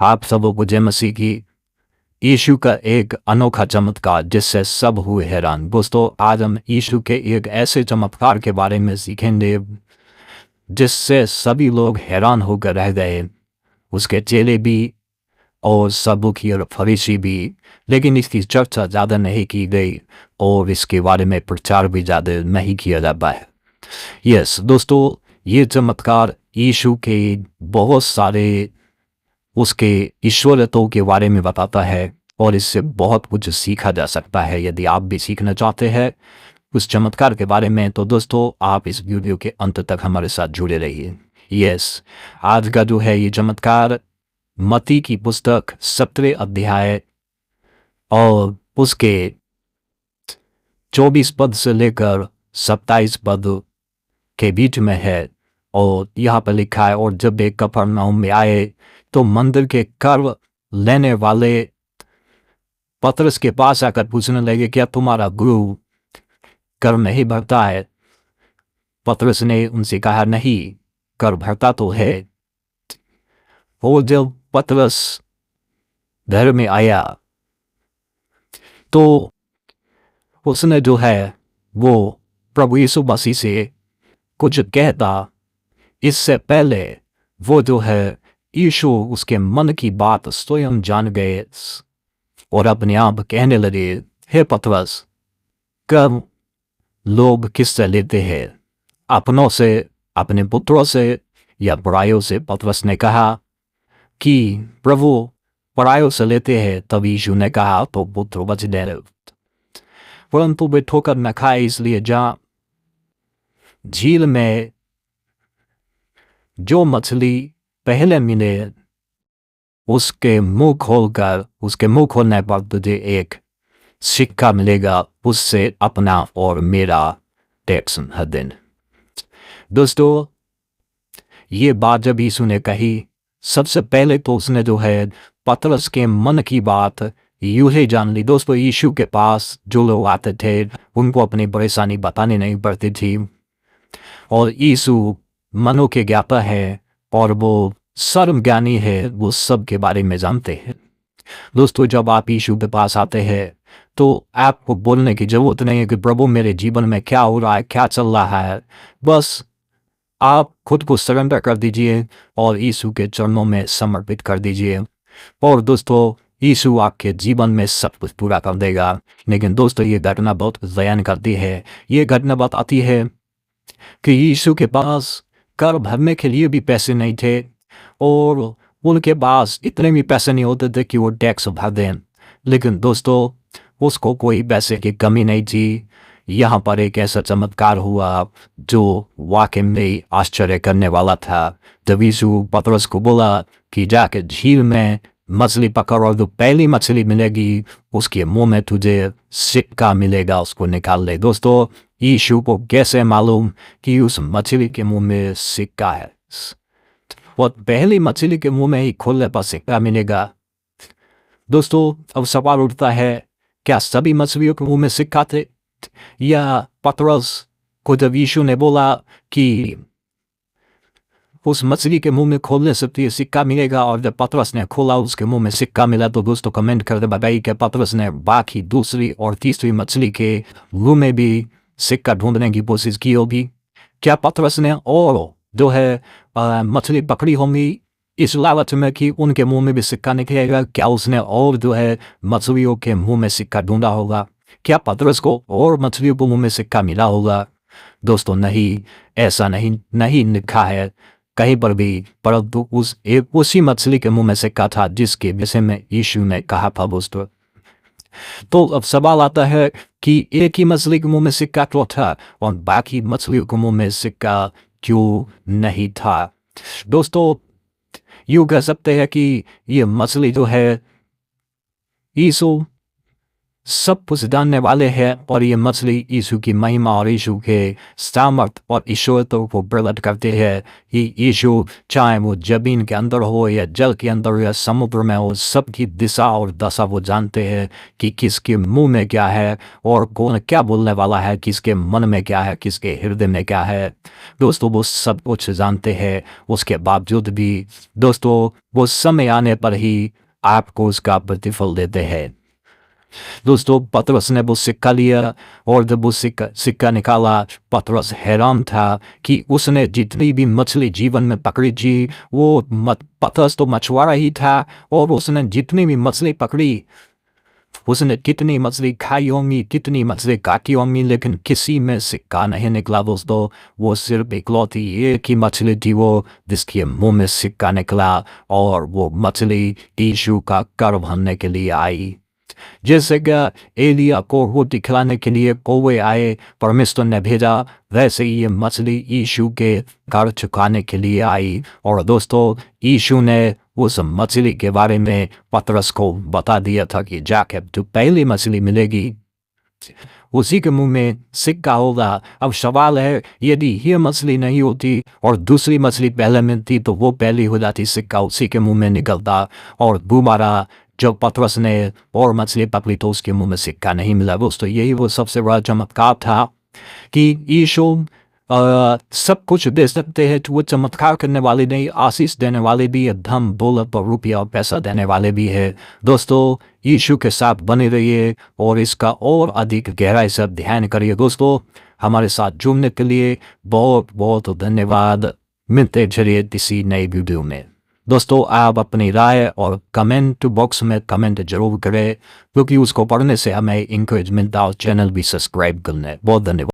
आप सबों को जय मसीह की। यीशु का एक अनोखा चमत्कार जिससे सब हुए हैरान। दोस्तों, आज हम यीशु के एक ऐसे चमत्कार के बारे में सीखेंगे जिससे सभी लोग हैरान होकर रह गए, उसके चेले भी और सदूकी और फरीसी भी। लेकिन इसकी चर्चा ज़्यादा नहीं की गई और इसके बारे में प्रचार भी ज़्यादा नहीं किया जाता है। यस दोस्तों, ये चमत्कार यीशु के बहुत सारे उसके ईश्वरत्व के बारे में बताता है और इससे बहुत कुछ सीखा जा सकता है। यदि आप भी सीखना चाहते हैं उस चमत्कार के बारे में तो दोस्तों आप इस वीडियो के अंत तक हमारे साथ जुड़े रहिए। यस, आज का जो है ये चमत्कार मत्ती की पुस्तक 17 अध्याय और उसके 24 पद से लेकर 27 पद के बीच में है। और यहाँ पर लिखा है, और जब वे कफरनहूम में आए तो मंदिर के कर लेने वाले पतरस के पास आकर पूछने लगे, क्या तुम्हारा गुरु कर नहीं भरता है? पतरस ने उनसे कहा, नहीं, कर भरता तो है। और जब पतरस घर में आया तो उसने जो है वो प्रभु यीशु मसीह से कुछ कहता। इससे पहले वो जो है यीशु उसके मन की बात स्वयं जान गए और अपने आप कहने लगे, हे पतरस, कब लोग किससे लेते हैं, अपनों से, अपने पुत्रों से या परायों से? पतरस ने कहा कि प्रभु, परायों से लेते हैं। तब यीशु ने कहा, तो पुत्र बच गए। परंतु वे ठोकर न खाए, इसलिए जहां झील में जो मछली पहले मिले उसके मुंह खोलने पर तुझे एक सिक्का मिलेगा, उससे अपना और मेरा टैक्स हर दिन। दोस्तों, ये बात जब यीशु ने कही, सबसे पहले तो उसने जो है पतरस के मन की बात यूं ही जान ली। दोस्तों, यीशु के पास जो लोग आते थे उनको अपनी परेशानी बतानी नहीं पड़ती थी और यीशु मनो के ज्ञाता है और वो सर्वज्ञानी है, वो सब के बारे में जानते हैं। दोस्तों, जब आप यीशु के पास आते हैं तो आपको बोलने की जरूरत नहीं है कि प्रभु मेरे जीवन में क्या हो रहा है, क्या चल रहा है। बस आप खुद को सरेंडर कर दीजिए और यीशु के चरणों में समर्पित कर दीजिए और दोस्तों यीशु आपके जीवन में सब कुछ पूरा कर देगा। लेकिन दोस्तों, ये घटना बहुत बयान करती है। ये घटना बताती है कि यीशु के पास कर भरने के लिए भी पैसे नहीं थे और उनके पास इतने भी पैसे नहीं होते थे कि वो टैक्स भर दें। लेकिन दोस्तों, उसको कोई पैसे की कमी नहीं थी। यहाँ पर एक ऐसा चमत्कार हुआ जो वाकई में आश्चर्य करने वाला था। जब यीशु पतरस को बोला कि जाके झील में मछली पकड़ और जो पहली मछली मिलेगी उसके मुंह में तुझे सिक्का मिलेगा, उसको निकाल ले। दोस्तों, यीशु को कैसे मालूम कि उस मछली के मुंह में सिक्का है? वो पहली मछली के मुंह में ही खोलने पर सिक्का मिलेगा। दोस्तों, अब सवाल उठता है, क्या सभी मछलियों के मुंह में सिक्का थे? या पतरस को जब यीशु ने बोला कि उस मछली के मुंह में खोलने से तो ये सिक्का मिलेगा और जब पतरस ने खोला उसके मुंह में सिक्का मिला, तो दोस्तों कमेंट कर दे बताइए कि पतरस ने बाकी दूसरी और तीसरी मछली के मुंह में भी सिक्का ढूंढने की कोशिश की होगी? क्या पतरस ने और जो है मछली पकड़ी होंगी इस लालच में कि उनके मुंह में भी सिक्का निकलेगा? क्या उसने और जो है मछलियों के मुंह में सिक्का ढूंढा होगा? क्या पतरस को और मछलियों के मुंह में सिक्का मिला होगा? दोस्तों, नहीं, ऐसा नहीं लिखा है कहीं पर भी। परंतु उसी मछली के मुंह में सिक्का था जिसके विषय में यीशु ने कहा था। दोस्तों, तो अब सवाल आता है कि एक ही मछली के मुंह में सिक्का क्यों था और बाकी मछलियों के मुंह में सिक्का क्यों नहीं था? दोस्तों, यूं कह सकते हैं कि ये मछली जो है यीशु सब कुछ जानने वाले हैं और ये मछली यीशु की महिमा और यीशु के सामर्थ और ईश्वरत्व को प्रकट करते हैं। ये यीशु चाहे वो जमीन के अंदर हो या जल के अंदर या समुद्र में हो, सबकी दिशा और दशा वो जानते हैं कि किसके मुंह में क्या है और कौन क्या बोलने वाला है, किसके मन में क्या है, किसके हृदय में क्या है। दोस्तों वो सब कुछ जानते हैं। उसके बावजूद भी दोस्तों वो समय आने पर ही आपको उसका प्रतिफल देते हैं। दोस्तों पतरस ने वो सिक्का लिया और जब वो सिक्का निकाला, पतरस हैरान था कि उसने जितनी भी मछली जीवन में पकड़ी थी, वो पतरस तो मछुआरा ही था और उसने जितनी भी मछली पकड़ी, उसने कितनी मछली खाई होंगी, कितनी मछली काटी होंगी, लेकिन किसी में सिक्का नहीं निकला। दोस्तों वो सिर्फ इकलौती एक ही मछली थी वो जिसके मुंह में सिक्का निकला, और वो मछली यीशु का कर भरने के लिए आई। जैसे कि एलिया को रोटी खिलाने के लिए कौवे आए, परमेश्वर ने भेजा, वैसे ही ये मछली यीशु के घर चुकाने के लिए आई। और दोस्तों यीशु ने उस मछली के बारे में पतरस को बता दिया था कि जाके जो पहली मछली मिलेगी उसी के मुंह में सिक्का होगा। अब सवाल है, यदि ये मछली नहीं होती और दूसरी मछली पहले मिलती तो वो पहली हो जाती, सिक्का उसी के मुंह में निकलता। और दोबारा जब पतरस ने और मछली पकड़ी तो उसके मुंह में सिक्का नहीं मिला। दोस्तों यही वो सबसे बड़ा चमत्कार था कि यीशु सब कुछ दे सकते हैं, तो वो चमत्कार करने वाले नहीं, आशीष देने वाले भी है, धन दौलत और रुपया और पैसा देने वाले भी है। दोस्तों यीशु के साथ बने रहिए और इसका और अधिक गहराई से ध्यान करिए। दोस्तों हमारे साथ जुड़ने के लिए बहुत बहुत धन्यवाद। मिलते चलिए किसी नई वीडियो में। दोस्तों आप अपनी राय और कमेंट बॉक्स में कमेंट जरूर करें, क्योंकि उसको पढ़ने से हमें इंकरेजमेंट और चैनल भी सब्सक्राइब करना है। बहुत धन्यवाद।